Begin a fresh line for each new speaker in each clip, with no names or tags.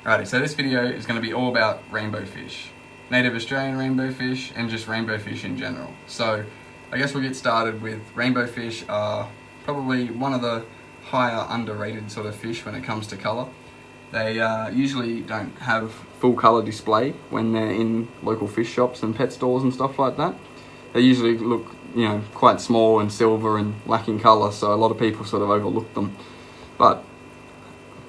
Alrighty, so this video is going to be all about rainbow fish. Native Australian rainbow fish and just rainbow fish in general. So I guess we'll get started with rainbow fish are probably one of the higher underrated sort of fish when it comes to colour. They usually don't have full colour display when they're in local fish shops and pet stores and stuff like that. They usually look, quite small and silver and lacking colour, so a lot of people sort of overlook them. But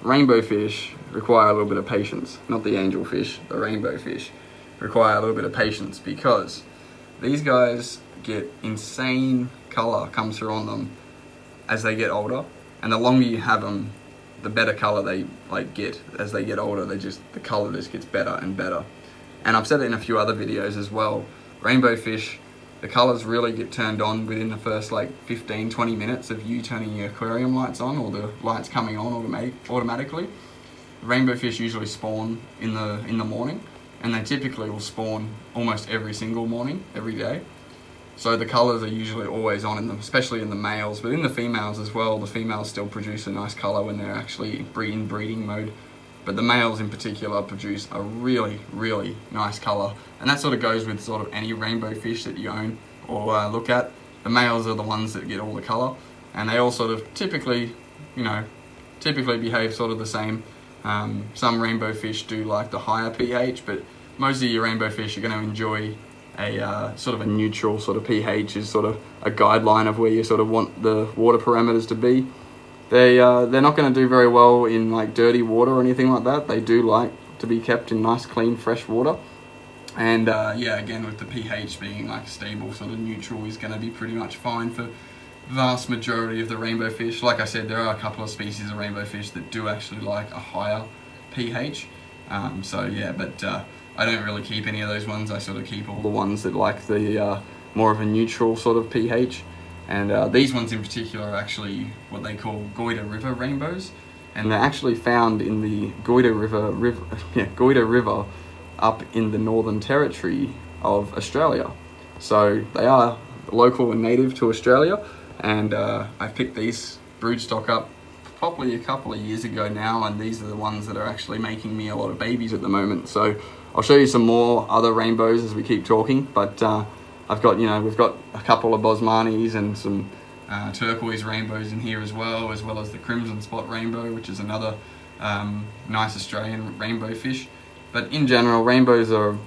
rainbow fish require a little bit of patience. Not the angel fish, the rainbow fish require a little bit of patience because these guys get insane colour comes through on them as they get older, and the longer you have them, the better colour they get as they get older. The colour just gets better and better. And I've said it in a few other videos as well. Rainbow fish, the colours really get turned on within the first 15-20 minutes of you turning your aquarium lights on, or the lights coming on automatically. Rainbow fish usually spawn in the morning, and they typically will spawn almost every single morning, every day. So the colours are usually always on in them, especially in the males, but in the females as well. The females still produce a nice colour when they're actually in breeding mode. But the males in particular produce a really, really nice colour. And that sort of goes with sort of any rainbow fish that you own or look at. The males are the ones that get all the colour, and they all sort of typically behave sort of the same. Some rainbow fish do like the higher pH, but most of your rainbow fish are going to enjoy a sort of a neutral sort of pH is sort of a guideline of where you sort of want the water parameters to be. They're not going to do very well in dirty water or anything like that. They do like to be kept in nice, clean, fresh water. And again, with the pH being stable, sort of neutral is going to be pretty much fine for vast majority of the rainbow fish. Like I said, there are a couple of species of rainbow fish that do actually like a higher pH. But I don't really keep any of those ones. I sort of keep all the ones that like the more of a neutral sort of pH. And these ones in particular are actually what they call Goyder River rainbows. And they're actually found in the Goyder River up in the Northern Territory of Australia. So they are local and native to Australia. And I picked these broodstock up probably a couple of years ago now, and these are the ones that are actually making me a lot of babies at the moment. So I'll show you some more other rainbows as we keep talking, but we've got a couple of Bosmanis and some turquoise rainbows in here as well as the crimson spot rainbow, which is another nice Australian rainbow fish. But in general, rainbows are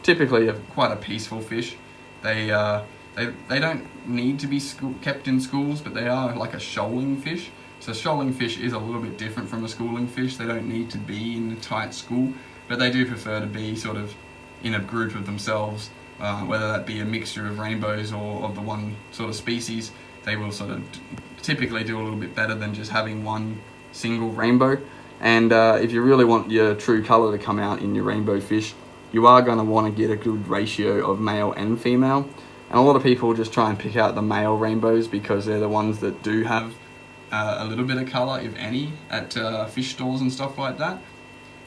typically quite a peaceful fish. They don't need to be kept in schools, but they are like a shoaling fish. So shoaling fish is a little bit different from a schooling fish. They don't need to be in a tight school, but they do prefer to be sort of in a group of themselves, whether that be a mixture of rainbows or of the one sort of species. They will sort of typically do a little bit better than just having one single rainbow. And if you really want your true colour to come out in your rainbow fish, you are going to want to get a good ratio of male and female. And a lot of people just try and pick out the male rainbows because they're the ones that do have a little bit of colour, if any, at fish stores and stuff like that.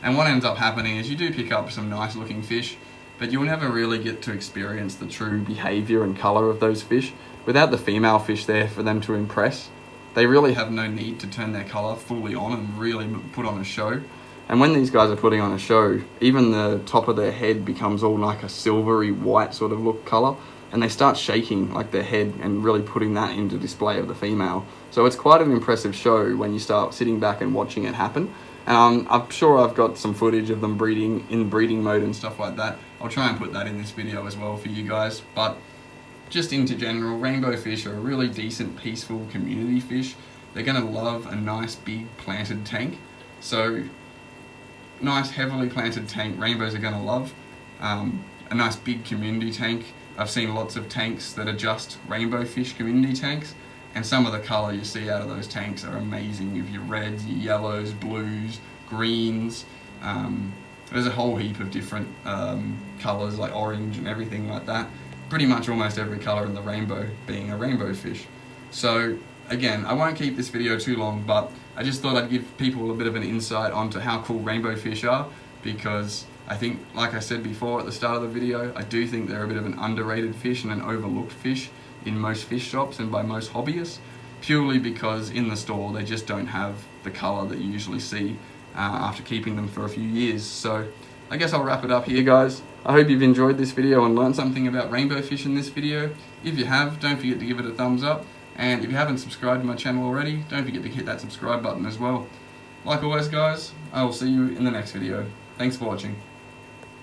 And what ends up happening is you do pick up some nice looking fish, but you'll never really get to experience the true behaviour and colour of those fish. Without the female fish there for them to impress, they really have no need to turn their colour fully on and really put on a show. And when these guys are putting on a show, even the top of their head becomes all like a silvery white sort of look colour, and they start shaking their head and really putting that into display of the female. So it's quite an impressive show when you start sitting back and watching it happen. And I'm sure I've got some footage of them breeding in breeding mode and stuff like that. I'll try and put that in this video as well for you guys. But just into general, rainbow fish are a really decent, peaceful community fish. They're going to love a nice big planted tank. So nice heavily planted tank, rainbows are going to love. A nice big community tank. I've seen lots of tanks that are just rainbow fish community tanks, and some of the colour you see out of those tanks are amazing, with your reds, your yellows, blues, greens. There's a whole heap of different colours, like orange and everything like that. Pretty much almost every colour in the rainbow being a rainbow fish. So again, I won't keep this video too long, but I just thought I'd give people a bit of an insight onto how cool rainbow fish are, because I think, like I said before at the start of the video, I do think they're a bit of an underrated fish and an overlooked fish in most fish shops and by most hobbyists, purely because in the store they just don't have the colour that you usually see after keeping them for a few years. So I guess I'll wrap it up here, guys. I hope you've enjoyed this video and learned something about rainbow fish in this video. If you have, don't forget to give it a thumbs up. And if you haven't subscribed to my channel already, don't forget to hit that subscribe button as well. Like always, guys, I will see you in the next video. Thanks for watching.